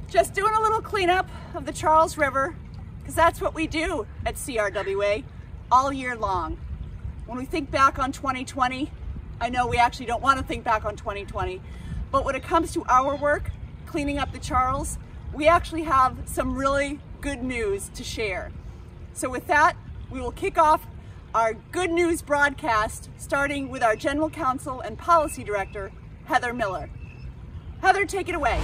Just doing a little cleanup of the Charles River, because that's what we do at CRWA all year long. When we think back on 2020, I know we actually don't want to think back on 2020, but when it comes to our work, cleaning up the Charles, we actually have some really good news to share. So with that, we will kick off our good news broadcast, starting with our General Counsel and Policy Director, Heather Miller. Heather, take it away.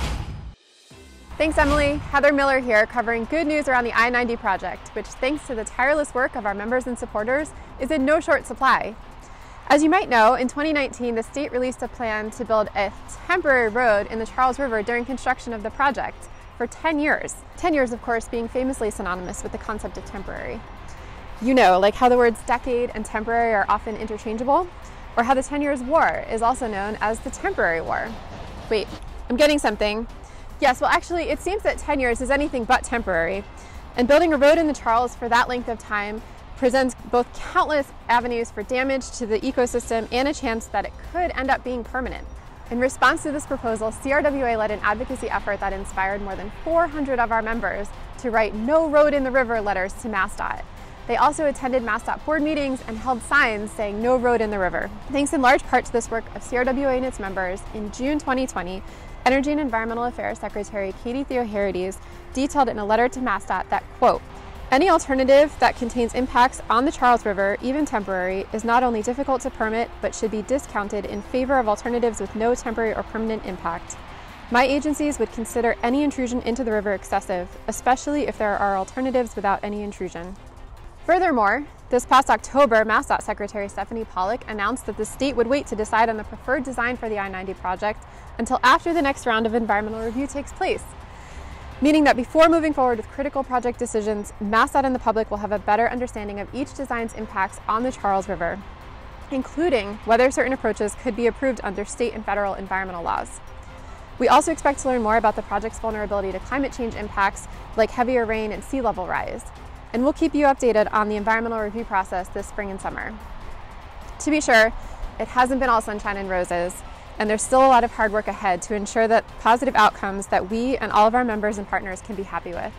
Thanks, Emily. Heather Miller here, covering good news around the I-90 project, which, thanks to the tireless work of our members and supporters, is in no short supply. As you might know, in 2019, the state released a plan to build a temporary road in the Charles River during construction of the project for 10 years. 10 years, of course, being famously synonymous with the concept of temporary. You know, like how the words decade and temporary are often interchangeable, or how the 10 Years' War is also known as the Temporary War. Wait, I'm getting something. Yes, well actually it seems that 10 years is anything but temporary, and building a road in the Charles for that length of time presents both countless avenues for damage to the ecosystem and a chance that it could end up being permanent. In response to this proposal, CRWA led an advocacy effort that inspired more than 400 of our members to write "No Road in the River" letters to MassDOT. They also attended MassDOT board meetings and held signs saying "No Road in the River." Thanks in large part to this work of CRWA and its members, in June 2020, Energy and Environmental Affairs Secretary Katie Theoharides detailed in a letter to MassDOT that, quote, "Any alternative that contains impacts on the Charles River, even temporary, is not only difficult to permit, but should be discounted in favor of alternatives with no temporary or permanent impact. My agencies would consider any intrusion into the river excessive, especially if there are alternatives without any intrusion." Furthermore, this past October, MassDOT Secretary Stephanie Pollack announced that the state would wait to decide on the preferred design for the I-90 project until after the next round of environmental review takes place, meaning that before moving forward with critical project decisions, MassDOT and the public will have a better understanding of each design's impacts on the Charles River, including whether certain approaches could be approved under state and federal environmental laws. We also expect to learn more about the project's vulnerability to climate change impacts like heavier rain and sea level rise. And we'll keep you updated on the environmental review process this spring and summer. To be sure, it hasn't been all sunshine and roses, and there's still a lot of hard work ahead to ensure that positive outcomes that we and all of our members and partners can be happy with.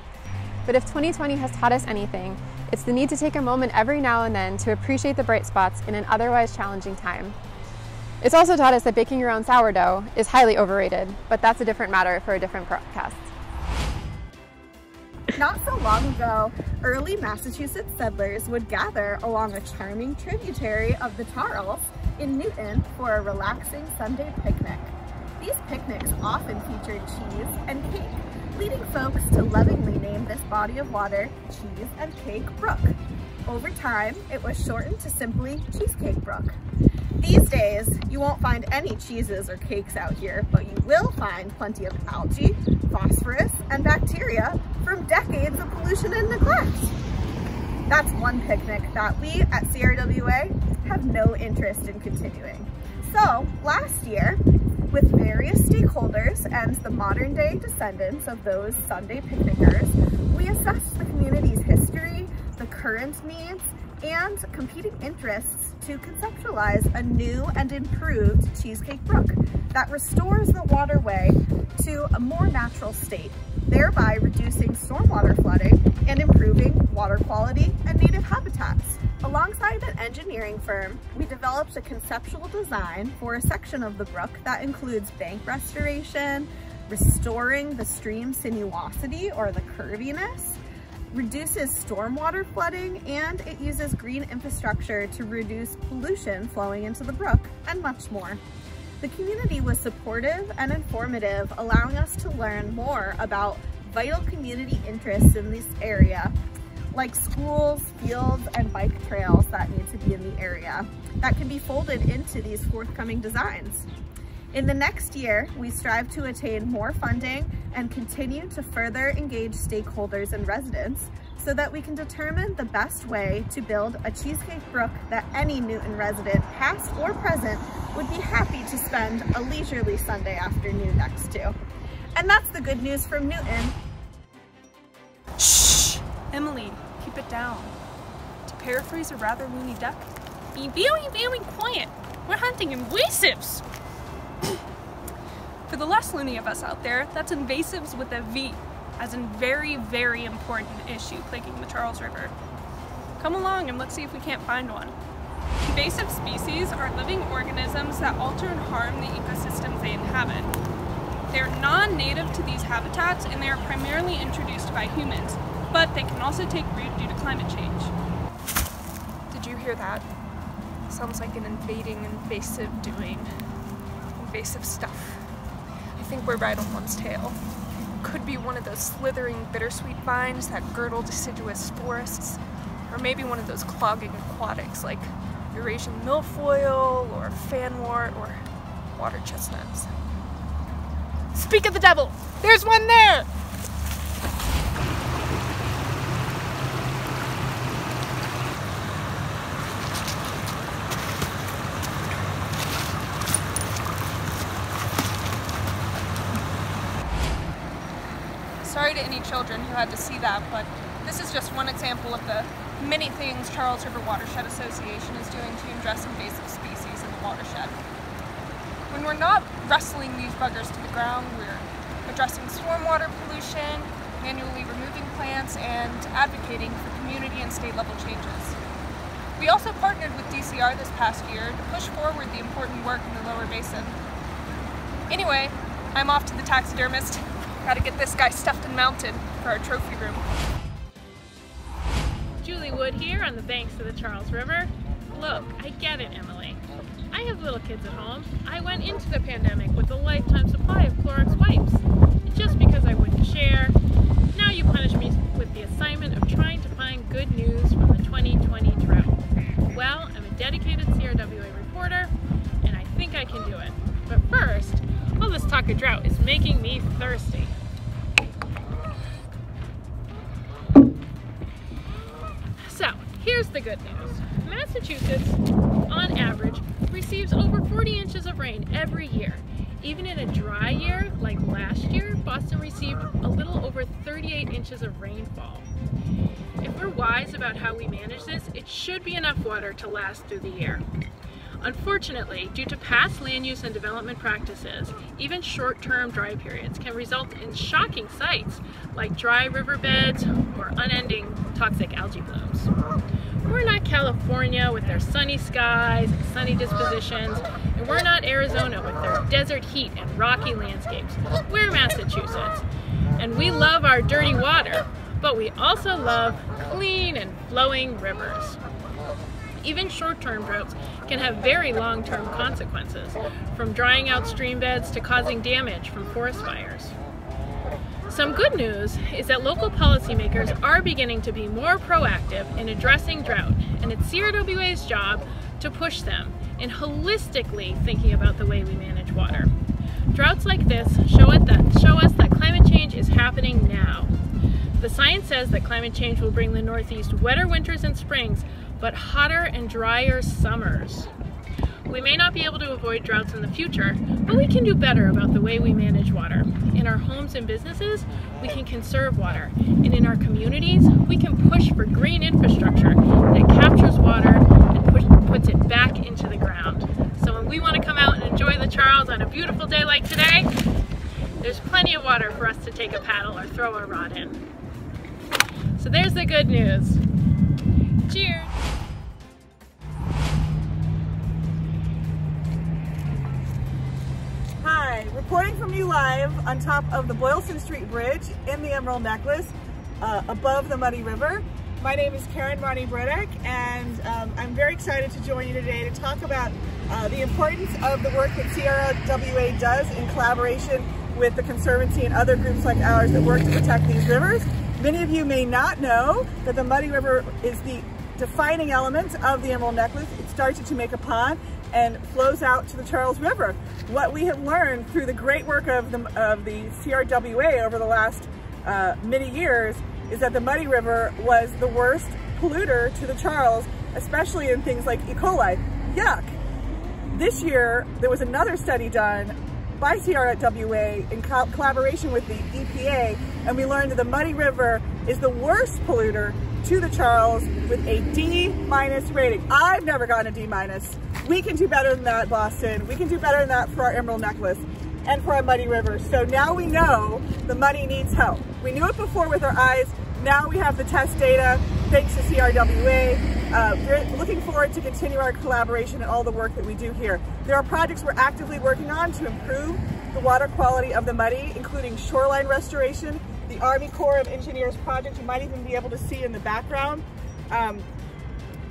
But if 2020 has taught us anything, it's the need to take a moment every now and then to appreciate the bright spots in an otherwise challenging time. It's also taught us that baking your own sourdough is highly overrated, but that's a different matter for a different podcast. Not so long ago, early Massachusetts settlers would gather along a charming tributary of the Charles in Newton for a relaxing Sunday picnic. These picnics often featured cheese and cake, leading folks to lovingly name this body of water Cheese and Cake Brook. Over time, it was shortened to simply Cheesecake Brook. These days, you won't find any cheeses or cakes out here, but you will find plenty of algae, phosphorus, and bacteria from decades of pollution and neglect. That's one picnic that we at CRWA have no interest in continuing. So last year, with various stakeholders and the modern day descendants of those Sunday picnickers, we assessed the community's history, the current needs, and competing interests to conceptualize a new and improved Cheesecake Brook that restores the waterway to a more natural state, thereby reducing stormwater flooding and improving water quality and native habitats. Alongside an engineering firm, we developed a conceptual design for a section of the brook that includes bank restoration, restoring the stream sinuosity or the curviness, reduces stormwater flooding, and it uses green infrastructure to reduce pollution flowing into the brook, and much more. The community was supportive and informative, allowing us to learn more about vital community interests in this area, like schools, fields, and bike trails that need to be in the area that can be folded into these forthcoming designs. In the next year, we strive to attain more funding and continue to further engage stakeholders and residents so that we can determine the best way to build a Cheesecake Brook that any Newton resident, past or present, would be happy to spend a leisurely Sunday afternoon next to. And that's the good news from Newton. Shh! Emily, keep it down. To paraphrase a rather loony duck, be very, very quiet. We're hunting invasives. For the less loony of us out there, that's invasives with a V, as in very, very important issue plaguing the Charles River. Come along and let's see if we can't find one. Invasive species are living organisms that alter and harm the ecosystems they inhabit. They are non-native to these habitats and they are primarily introduced by humans, but they can also take root due to climate change. Did you hear that? Sounds like an invading, invasive doing. Invasive stuff. I think we're right on one's tail. Could be one of those slithering bittersweet vines that girdle deciduous forests, or maybe one of those clogging aquatics like Eurasian milfoil or fanwort or water chestnuts. Speak of the devil! There's one there! Sorry to any children who had to see that, but this is just one example of the many things Charles River Watershed Association is doing to address invasive species in the watershed. When we're not wrestling these buggers to the ground, we're addressing stormwater pollution, manually removing plants, and advocating for community and state level changes. We also partnered with DCR this past year to push forward the important work in the lower basin. Anyway, I'm off to the taxidermist. Gotta get this guy stuffed and mounted for our trophy room. Julie Wood here on the banks of the Charles River. Look, I get it, Emily. I have little kids at home. I went into the pandemic with a lifetime supply of Clorox wipes. And just because I wouldn't share, now you punish me with the assignment of trying to find good news from the 2020 drought. Well, I'm a dedicated CRWA reporter, and I think I can do it. But first, all this talk of drought is making me thirsty. So, here's the good news. Massachusetts, on average, receives over 40 inches of rain every year. Even in a dry year, like last year, Boston received a little over 38 inches of rainfall. If we're wise about how we manage this, it should be enough water to last through the year. Unfortunately, due to past land use and development practices, even short-term dry periods can result in shocking sights like dry riverbeds or unending toxic algae blooms. We're not California with their sunny skies and sunny dispositions, and we're not Arizona with their desert heat and rocky landscapes. We're Massachusetts, and we love our dirty water, but we also love clean and flowing rivers. Even short-term droughts can have very long-term consequences, from drying out stream beds to causing damage from forest fires. Some good news is that local policymakers are beginning to be more proactive in addressing drought, and it's CRWA's job to push them in holistically thinking about the way we manage water. Droughts like this show us that climate change is happening now. The science says that climate change will bring the Northeast wetter winters and springs, but hotter and drier summers. We may not be able to avoid droughts in the future, but we can do better about the way we manage water. In our homes and businesses, we can conserve water, and in our communities, we can push for green infrastructure that captures water and puts it back into the ground. So when we want to come out and enjoy the Charles on a beautiful day like today, there's plenty of water for us to take a paddle or throw a rod in. So there's the good news. Cheers! Hi, reporting from you live on top of the Boylston Street Bridge in the Emerald Necklace above the Muddy River. My name is Karen Barney-Bredek, and I'm very excited to join you today to talk about the importance of the work that CRWA does in collaboration with the Conservancy and other groups like ours that work to protect these rivers. Many of you may not know that the Muddy River is the defining element of the Emerald Necklace. It starts at Jamaica Pond and flows out to the Charles River. What we have learned through the great work of the CRWA over the last many years is that the Muddy River was the worst polluter to the Charles, especially in things like E. coli. Yuck! This year, there was another study done by CRWA in collaboration with the EPA, and we learned that the Muddy River is the worst polluter to the Charles with a D- rating. I've never gotten a D-. We can do better than that, Boston. We can do better than that for our Emerald Necklace. and for our muddy river. So now we know the muddy needs help. We knew it before with our eyes. Now we have the test data, thanks to CRWA. We're looking forward to continue our collaboration and all the work that we do here. There are projects we're actively working on to improve the water quality of the muddy, including shoreline restoration, the Army Corps of Engineers project you might even be able to see in the background.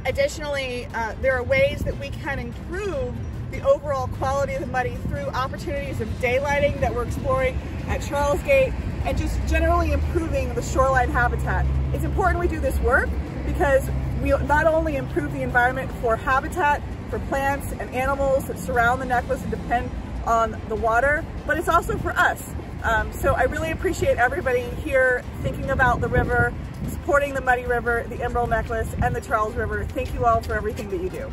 Additionally, there are ways that we can improve the overall quality of the muddy through opportunities of daylighting that we're exploring at Charles Gate, and just generally improving the shoreline habitat. It's important we do this work because we not only improve the environment for habitat, for plants and animals that surround the necklace and depend on the water, but it's also for us. So I really appreciate everybody here thinking about the river, supporting the Muddy River, the Emerald Necklace, and the Charles River. Thank you all for everything that you do.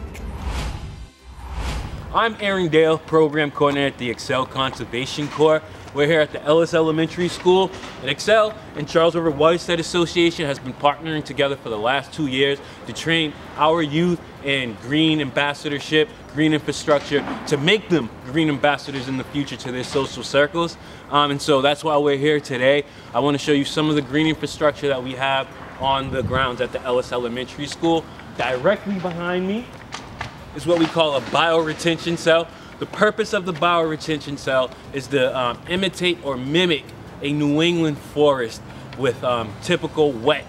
I'm Aaron Dale, Program Coordinator at the Excel Conservation Corps. We're here at the Ellis Elementary School. And Excel and Charles River Watershed Association has been partnering together for the last 2 years to train our youth in green ambassadorship, green infrastructure, to make them green ambassadors in the future to their social circles. And so that's why we're here today. I want to show you some of the green infrastructure that we have on the grounds at the Ellis Elementary School. Directly behind me is what we call a bioretention cell. The purpose of the bioretention cell is to imitate or mimic a New England forest with typical wet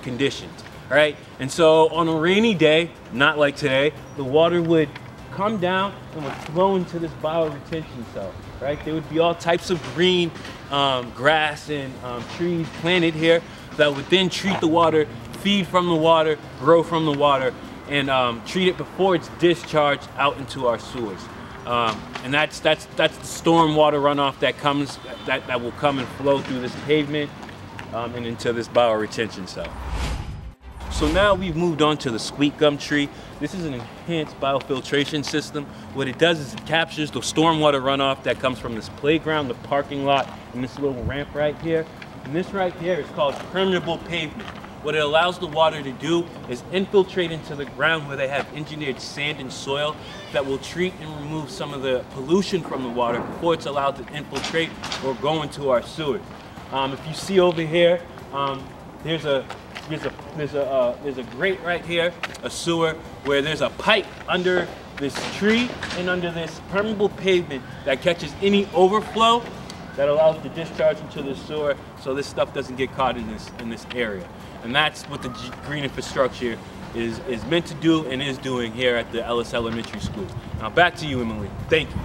conditions, right? And so on a rainy day, not like today, the water would come down and would flow into this bioretention cell, right? There would be all types of green grass and trees planted here that would then treat the water, feed from the water, grow from the water, and treat it before it's discharged out into our sewers. And that's the storm water runoff that will come and flow through this pavement and into this bioretention cell. So now we've moved on to the squeak gum tree. This is an enhanced biofiltration system. What it does is it captures the stormwater runoff that comes from this playground, the parking lot, and this little ramp right here. And this right here is called permeable pavement. What it allows the water to do is infiltrate into the ground where they have engineered sand and soil that will treat and remove some of the pollution from the water before it's allowed to infiltrate or go into our sewers. If you see over here, there's a grate right here, a sewer, where there's a pipe under this tree and under this permeable pavement that catches any overflow that allows the discharge into the sewer, so this stuff doesn't get caught in this area. And that's what the green infrastructure is meant to do and is doing here at the Ellis Elementary School. Now back to you, Emily. Thank you.